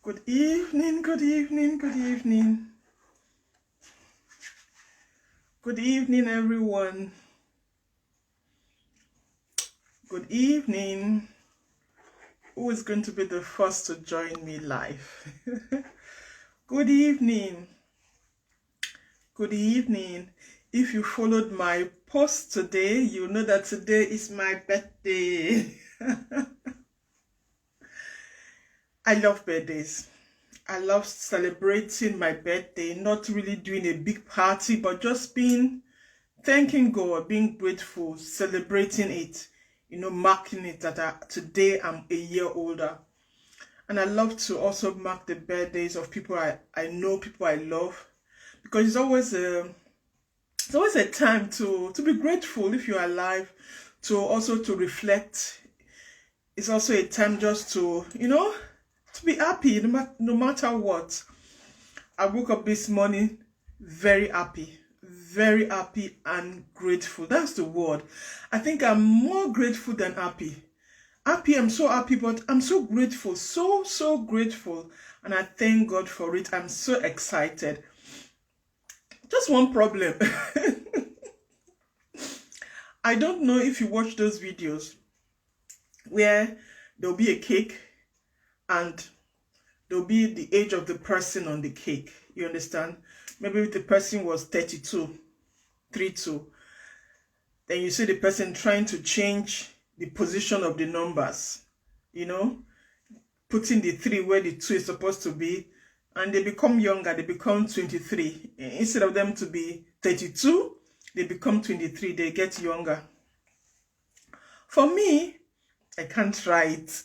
Good evening, good evening, good evening. Good evening, everyone. Good evening. Who is going to be the first to join me live? Good evening. Good evening. If you followed my post today, you know that today is my birthday. I love birthdays. I love celebrating my birthday, not really doing a big party, but just thanking God, being grateful, celebrating it, marking it that today I'm a year older. And I love to also mark the birthdays of people I know, people I love, because it's always a time to be grateful if you're alive, to reflect. It's also a time just to be happy no matter what. I woke up this morning very happy and grateful. That's the word. I think I'm more grateful than happy. I'm so happy, but I'm so grateful, so grateful. And I thank God for it. I'm so excited. Just one problem. I don't know if you watch those videos where there'll be a cake and there'll be the age of the person on the cake. You understand? Maybe if the person was 32, 32, then you see the person trying to change the position of the numbers, putting the 3 where the 2 is supposed to be, and they become younger, they become 23. Instead of them to be 32, they become 23, they get younger. For me, I can't try it.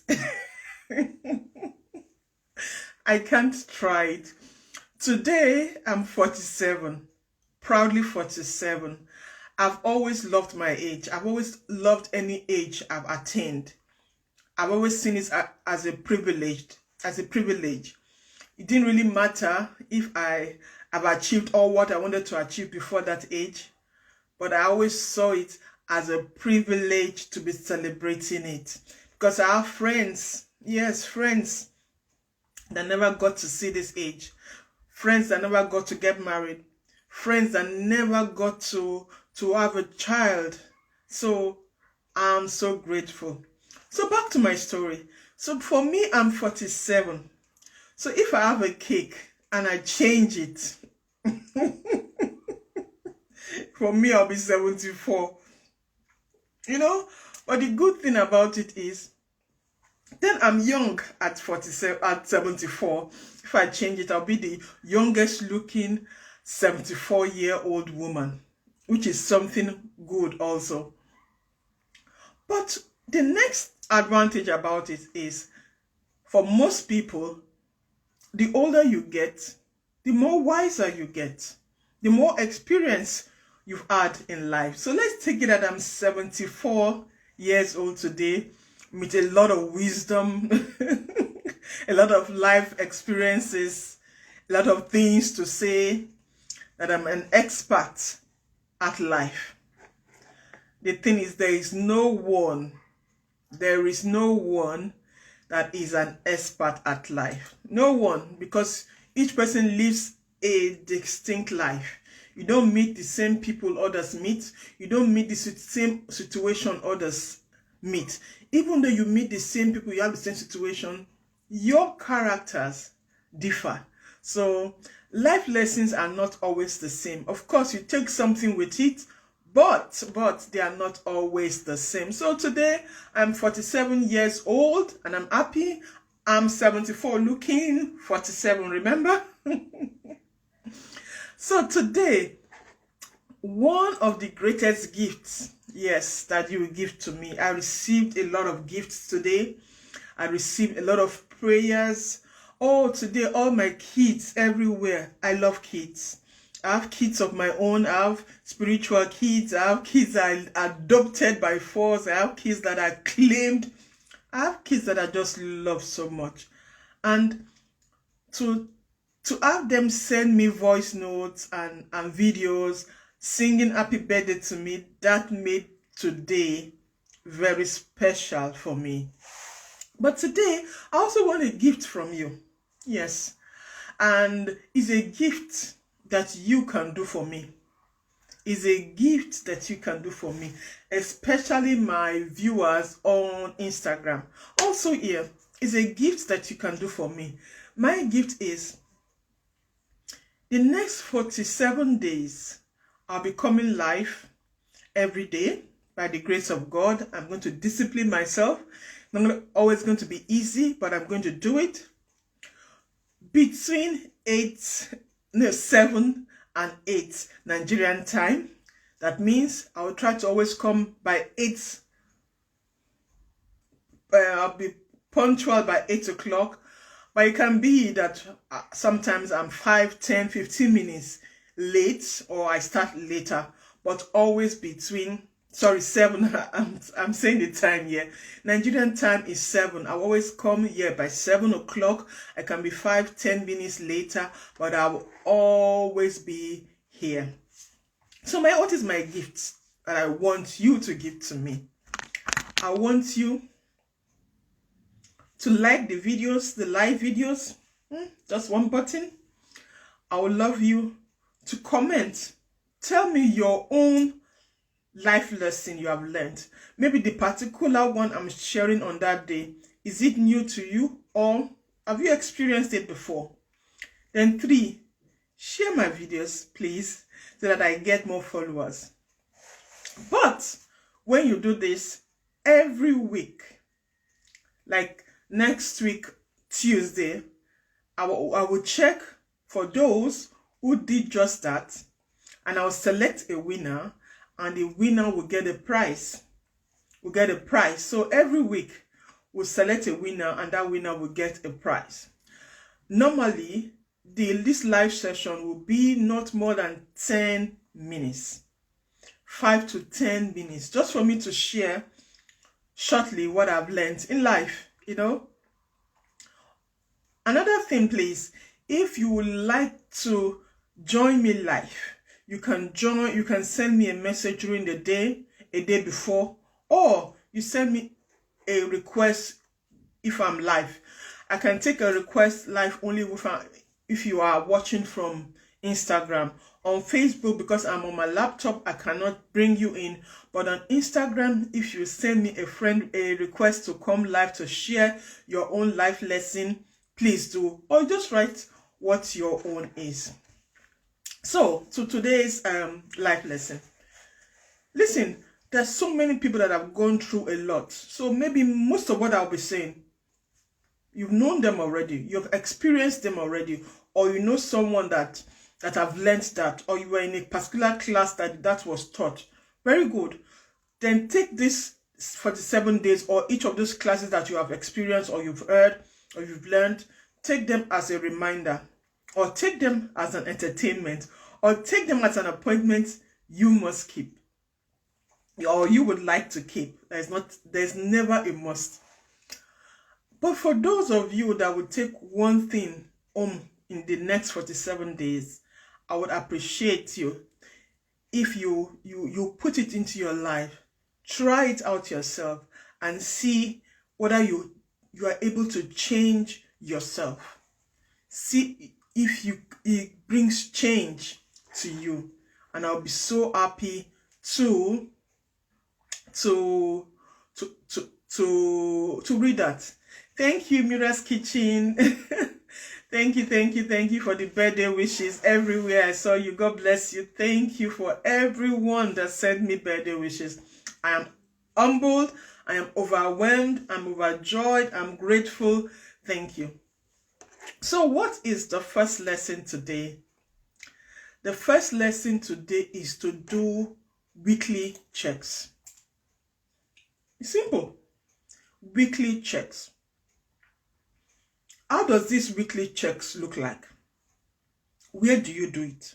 I can't try it. Today, I'm 47, proudly 47. I've always loved my age. I've always loved any age I've attained. I've always seen it as a privilege. It didn't really matter if I have achieved all what I wanted to achieve before that age, but I always saw it as a privilege to be celebrating it. Because I have friends, yes, friends that never got to see this age, friends that never got to get married, friends that never got to have a child. So I'm so grateful. So back to my story. So for me, I'm 47. So if I have a cake and I change it, for me, I'll be 74. But the good thing about it is, then I'm young at 47, at 74. If I change it, I'll be the youngest looking 74-year-old woman, which is something good also. But the next advantage about it is, for most people, the older you get, the more wiser you get, the more experience you've had in life. So let's take it that I'm 74 years old today, with a lot of wisdom, a lot of life experiences, a lot of things to say, that I'm an expert at life. The thing is, there is no one that is an expert at life. No one, because each person lives a distinct life. You don't meet the same people others meet. You don't meet the same situation others meet. Even though you meet the same people, you have the same situation, your characters differ. So life lessons are not always the same. Of course, you take something with it, but they are not always the same. So today, I'm 47 years old and I'm happy. I'm 74 looking 47, remember? So today, one of the greatest gifts, yes, that you will give to me. I received a lot of gifts today. I received a lot of prayers. Oh, today, all my kids everywhere. I love kids. I have kids of my own. I have spiritual kids. I have kids I adopted by force. I have kids that I claimed. I have kids that I just love so much. And to have them send me voice notes and videos singing happy birthday to me, that made today very special for me. But today, I also want a gift from you. Yes. And it's a gift that you can do for me. Is a gift that you can do for me, especially my viewers on Instagram. Also here is a gift that you can do for me. My gift is the next 47 days, I'll be coming live every day by the grace of God. I'm going to discipline myself. It's not always going to be easy, but I'm going to do it. Between 7 and 8 Nigerian time. That means I will try to always come by 8. I'll be punctual by 8 o'clock. But it can be that sometimes I'm 5, 10, 15 minutes late, or I start later. But always between, 7. I'm saying the time here. Nigerian time is 7. I always come here by 7 o'clock. I can be 5, 10 minutes later, but I will always be here. So what is my gift that I want you to give to me? I want you to like the videos, the live videos. Just one button. I would love you to comment. Tell me your own life lesson you have learned. Maybe the particular one I'm sharing on that day. Is it new to you, or have you experienced it before? Then 3, share my videos, please, so that I get more followers. But when you do this every week, like next week, Tuesday, I will check for those who did just that, and I'll select a winner, and the winner will get a prize. Will get a prize. So every week, we'll select a winner, and that winner will get a prize. Normally, this live session will be not more than 10 minutes. 5 to 10 minutes. Just for me to share shortly what I've learned in life, Another thing, please, if you would like to join me live, you can send me a message during the day, a day before, or you send me a request if I'm live. I can take a request live only if you are watching from Instagram. On Facebook, because I'm on my laptop, I cannot bring you in. But on Instagram, if you send me a request to come live to share your own life lesson, please do. Or just write what your own is. So, to today's life lesson. Listen, there's so many people that have gone through a lot. So maybe most of what I'll be saying, you've known them already. You've experienced them already. Or you know someone that have learned that, or you were in a particular class that was taught. Very good. Then take this 47 days, or each of those classes that you have experienced, or you've heard, or you've learned, take them as a reminder, or take them as an entertainment, or take them as an appointment you must keep, or you would like to keep. There's never a must. But for those of you that would take one thing home in the next 47 days, I would appreciate you if you put it into your life. Try it out yourself and see whether you are able to change yourself. See if it brings change to you, and I'll be so happy to read that. Thank you, Mira's Kitchen. Thank you for the birthday wishes everywhere. I saw you. God bless you. Thank you for everyone that sent me birthday wishes. I am humbled. I am overwhelmed. I'm overjoyed. I'm grateful. Thank you. So what is the first lesson today? The first lesson today is to do weekly checks. It's simple. Weekly checks. How does these weekly checks look like? Where do you do it?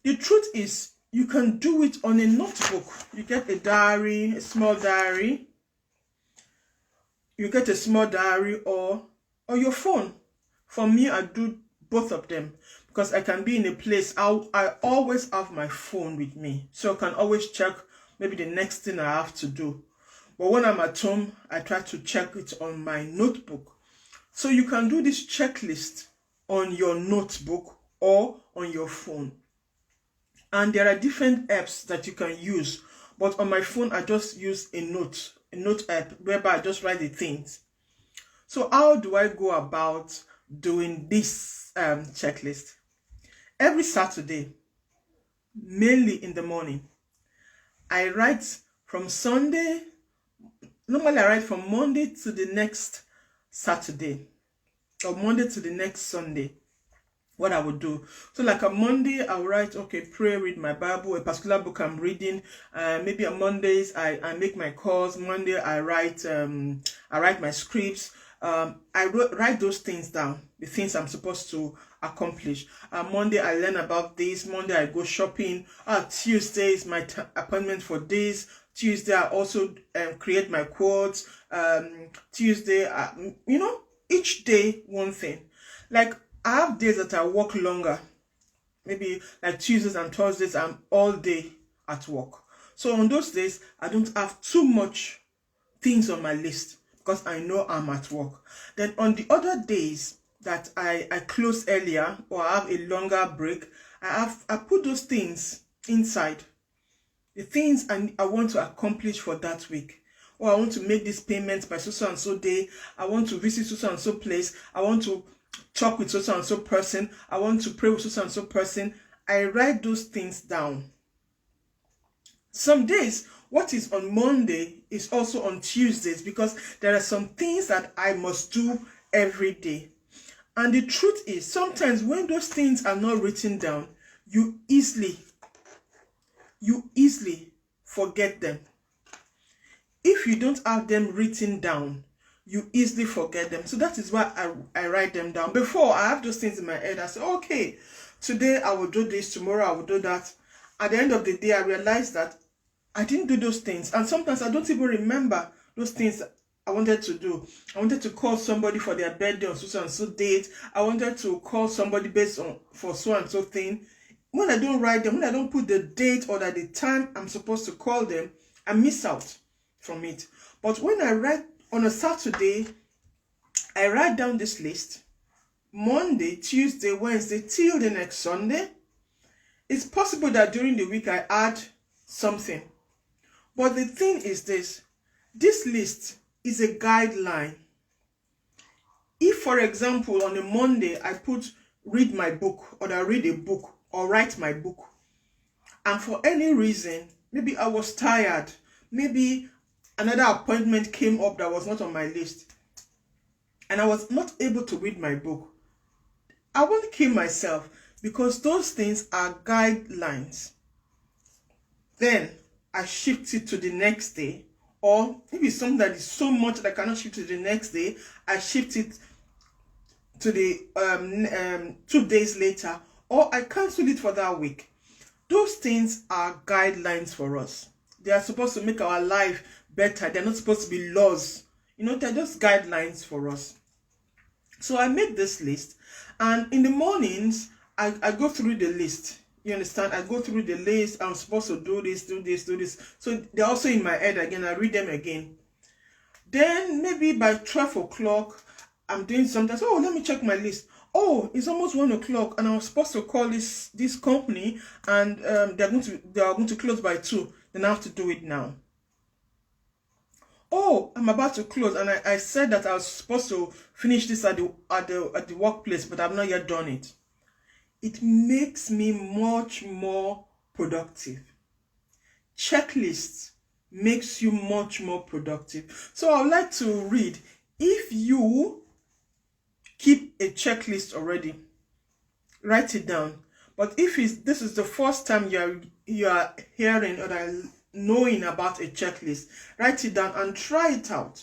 The truth is, you can do it on a notebook. You get a diary, a small diary. You get a small diary or your phone. For me, I do both of them because I can be in a place. I always have my phone with me, so I can always check maybe the next thing I have to do. But when I'm at home, I try to check it on my notebook. So you can do this checklist on your notebook or on your phone. And there are different apps that you can use. But on my phone, I just use a note app whereby I just write the things. So how do I go about doing this checklist? Every Saturday, mainly in the morning, I write from Sunday. Normally I write from Monday to the next Saturday or Monday to the next Sunday. What I would do. So like on Monday, I'll write, okay, pray, read my Bible, a particular book I'm reading. Maybe on Mondays, I make my calls. Monday, I write my scripts. I write those things down, the things I'm supposed to accomplish. Monday, I learn about this. Monday, I go shopping. Tuesday is my appointment for this. Tuesday, I also create my quotes. Tuesday, each day, one thing. Like, I have days that I work longer. Maybe like Tuesdays and Thursdays, I'm all day at work. So on those days, I don't have too much things on my list because I know I'm at work. Then on the other days that I close earlier or I have a longer break, I put those things inside. The things I want to accomplish for that week. Or I want to make this payment by so and so day. I want to visit so and so place. I want to talk with so and so person. I want to pray with so and so person. I write those things down. Some days, what is on Monday is also on Tuesdays because there are some things that I must do every day. And the truth is, sometimes when those things are not written down, you easily forget them. If you don't have them written down, you easily forget them. So that is why I write them down. Before, I have those things in my head. I say, okay, today I will do this, tomorrow I will do that. At the end of the day, I realized that I didn't do those things. And sometimes I don't even remember those things I wanted to do. I wanted to call somebody for their birthday on so and so date. I wanted to call somebody based on for so and so thing. When I don't write them, when I don't put the date or the time I'm supposed to call them, I miss out from it. But when I write on a Saturday, I write down this list. Monday, Tuesday, Wednesday, till the next Sunday. It's possible that during the week I add something. But the thing is this list is a guideline. If, for example, on a Monday, I put read my book or I read a book or write my book, and for any reason, maybe I was tired, maybe another appointment came up that was not on my list, and I was not able to read my book, I won't kill myself because those things are guidelines. Then I shift it to the next day, or maybe something that is so much that I cannot shift to the next day, I shift it to the 2 days later, or I cancel it for that week. Those things are guidelines for us. They are supposed to make our life better. They're not supposed to be laws. They're just guidelines for us. So I make this list, and in the mornings, I go through the list. You understand? I go through the list. I'm supposed to do this, do this, do this. So they're also in my head again. I read them again. Then maybe by 12 o'clock, I'm doing something. So, let me check my list. Oh, it's almost 1 o'clock, and I was supposed to call this company, and they are going to close by 2. Then I have to do it now. Oh, I'm about to close, and I said that I was supposed to finish this at the workplace, but I've not yet done it. It makes me much more productive. Checklists makes you much more productive. So I would like to read, if you keep a checklist already, write it down. But if this is the first time you are hearing or knowing about a checklist, write it down and try it out.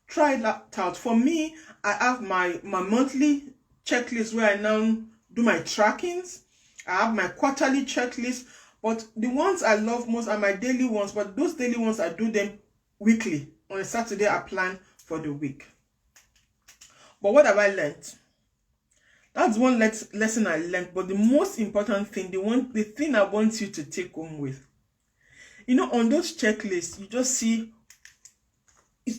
Try it out. For me, I have my monthly checklist where I now do my trackings. I have my quarterly checklist, but the ones I love most are my daily ones. But those daily ones, I do them weekly. On a Saturday, I plan for the week. But what have I learned? That's one lesson I learned. But the most important thing, the thing I want you to take home with, on those checklists, you just see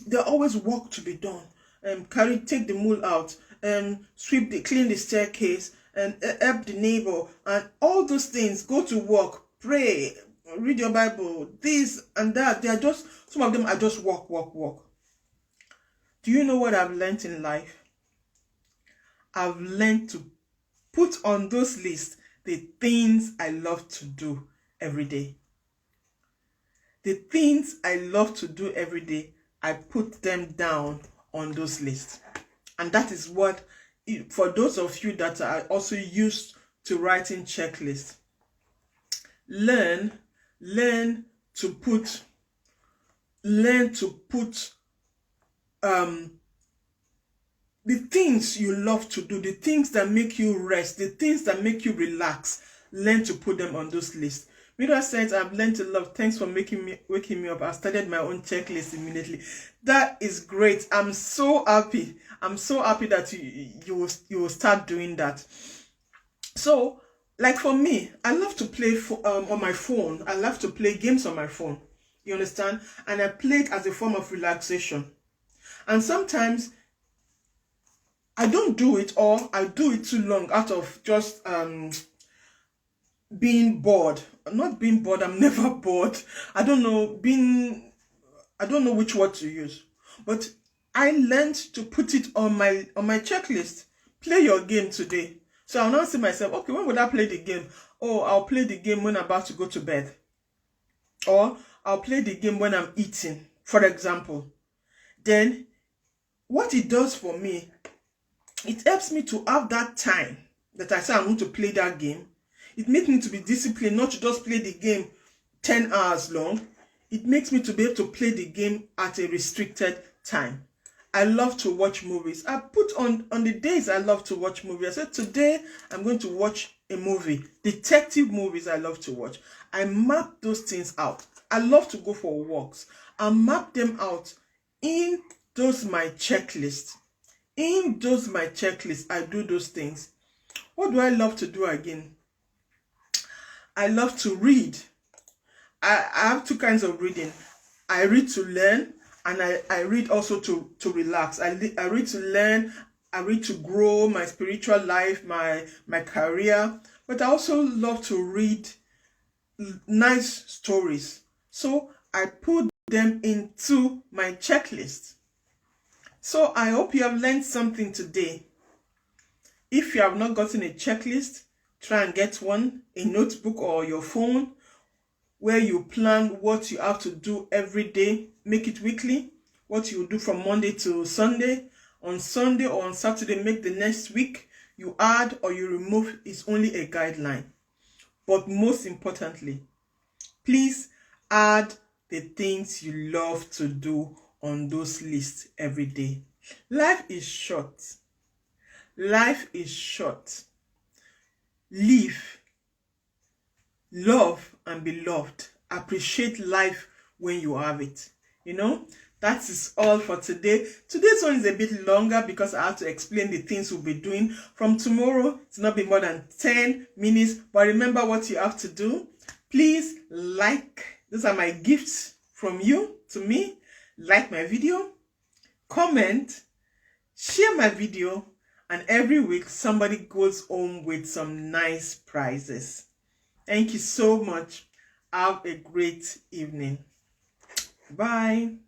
There always work to be done. Take the mole out, clean the staircase, and help the neighbor, and all those things. Go to work, pray, read your Bible, this and that. They are just, some of them are just work, work, work. Do you know what I've learned in life? I've learned to put on those lists the things I love to do every day. The things I love to do every day, I put them down on those lists. And that is what, for those of you that are also used to writing checklists, learn to put the things you love to do, the things that make you rest, the things that make you relax. Learn to put them on those lists. Mira says, I've learned a lot. Thanks for waking me up. I started my own checklist immediately. That is great. I'm so happy. I'm so happy that you will start doing that. So, like for me, I love to play on my phone. I love to play games on my phone. You understand? And I play it as a form of relaxation. And sometimes I don't do it, or I do it too long out of just being bored. I'm not being bored. I'm never bored. I don't know which word to use. But I learned to put it on my checklist. Play your game today. So I'll now say myself, okay, when would I play the game? Oh, I'll play the game when I'm about to go to bed. Or I'll play the game when I'm eating, for example. Then what it does for me, it helps me to have that time that I say I'm going to play that game. It makes me to be disciplined, not to just play the game 10 hours long. It makes me to be able to play the game at a restricted time. I love to watch movies. I put on the days I love to watch movies. I said, today I'm going to watch a movie. Detective movies I love to watch. I map those things out. I love to go for walks. I map them out in those my checklist. In those my checklist, I do those things. What do I love to do again? I love to read. I have two kinds of reading. I read to learn, and I read also to relax. I read to learn. I read to grow my spiritual life, my career. But I also love to read nice stories. So I put them into my checklist. So I hope you have learned something today. If you have not gotten a checklist, try and get one, a notebook or your phone, where you plan what you have to do every day. Make it weekly, what you do from Monday to Sunday. On Sunday or on Saturday, make the next week. You add or you remove is only a guideline. But most importantly, please add the things you love to do on those lists every day. Life is short. Life is short. Live, love, and be loved. Appreciate life when you have it. You know, that is all for today. Today's one is a bit longer because I have to explain the things we'll be doing. From tomorrow, it's not be more than 10 minutes. But remember what you have to do. Please like. These are my gifts from you to me. Like my video, comment, share my video, and every week somebody goes home with some nice prizes. Thank you so much. Have a great evening. Bye.